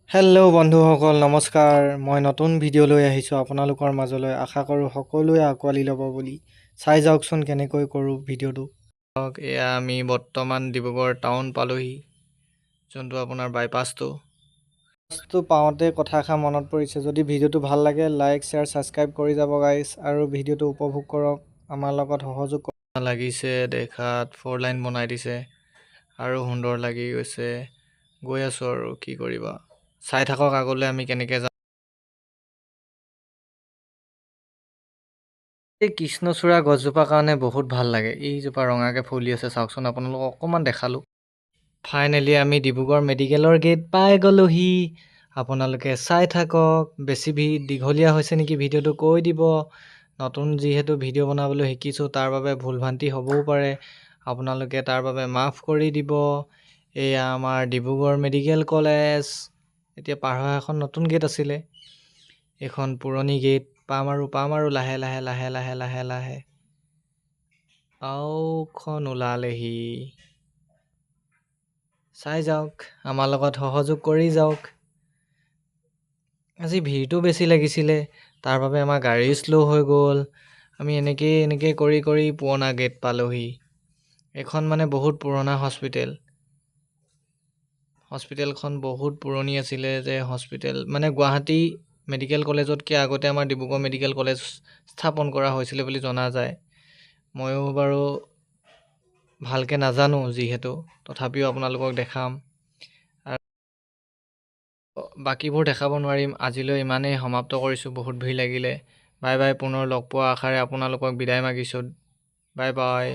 Hello' বন্ধুসকল নমস্কাৰ। মই নতুন ভিডিঅ' লৈ আহিছোঁ আপোনালোকৰ মাজলৈ। আশা কৰোঁ সকলোৱে আঁকোৱালি ল'ব বুলি। চাই যাওকচোন কেনেকৈ কৰোঁ ভিডিঅ'টো। এয়া আমি বৰ্তমান ডিব্ৰুগড় টাউন পালোহি, যোনটো আপোনাৰ বাইপাছটো পাওঁতে কথাষাৰ মনত পৰিছে। যদি ভিডিঅ'টো ভাল লাগে লাইক শ্বেয়াৰ ছাবস্ক্ৰাইব কৰি যাব গাইছ, আৰু ভিডিঅ'টো উপভোগ কৰক, আমাৰ লগত সহযোগ লাগিছে। দেখাত 4 লাইন বনাই দিছে আৰু সুন্দৰ লাগি গৈছে। গৈ আছোঁ আৰু কি কৰিবা, চাই থাকক আগলৈ আমি কেনেকৈ যাম। এই কৃষ্ণচূড়া গছজোপাৰ কাৰণে বহুত ভাল লাগে। এইজোপা ৰঙাকৈ ফুলি আছে, চাওকচোন আপোনালোকক অকণমান দেখালোঁ। ফাইনেলি আমি ডিব্ৰুগড় মেডিকেলৰ গেট পাই গ'লোহি। আপোনালোকে চাই থাকক। বেছি দীঘলীয়া হৈছে নেকি ভিডিঅ'টো কৈ দিব। নতুন যিহেতু ভিডিঅ' বনাবলৈ শিকিছোঁ, তাৰ বাবে ভুল ভ্ৰান্তি হ'বও পাৰে, আপোনালোকে তাৰ বাবে মাফ কৰি দিব। এয়া আমাৰ ডিব্ৰুগড় মেডিকেল কলেজ। এতিয়া পাৰ হৈ এখন নতুন গেট আছিলে, এইখন পুৰণি গেট। পাম আৰু লাহে লাহে লাহে লাহে লাহে লাহে আওখন ওলালেহি। চাই যাওক, আমাৰ লগত সহযোগ কৰি যাওক। আজি ভিৰটো বেছি লাগিছিলে, তাৰ বাবে আমাৰ গাড়ী শ্ল' হৈ গ'ল। আমি এনেকৈ কৰি পুৰণা গেট পালোহি। এইখন মানে বহুত পুৰণা হস্পিটেলখন বহুত পুৰণি আছিলে। যে হস্পিটেল মানে গুৱাহাটী মেডিকেল কলেজতকৈ আগতে আমাৰ ডিব্ৰুগড় মেডিকেল কলেজ স্থাপন কৰা হৈছিলে বুলি জনা যায়। ময়ো বাৰু ভালকৈ নাজানো যিহেতু, তথাপিও আপোনালোকক দেখাম। বাকীবোৰ দেখাব নোৱাৰিম। আজিলৈ ইমানেই সমাপ্ত কৰিছোঁ। বহুত ভিৰ লাগিলে। Bye bye. পুনৰ লগ পোৱা আশাৰে আপোনালোকক বিদায় মাগিছোঁ। Bye bye.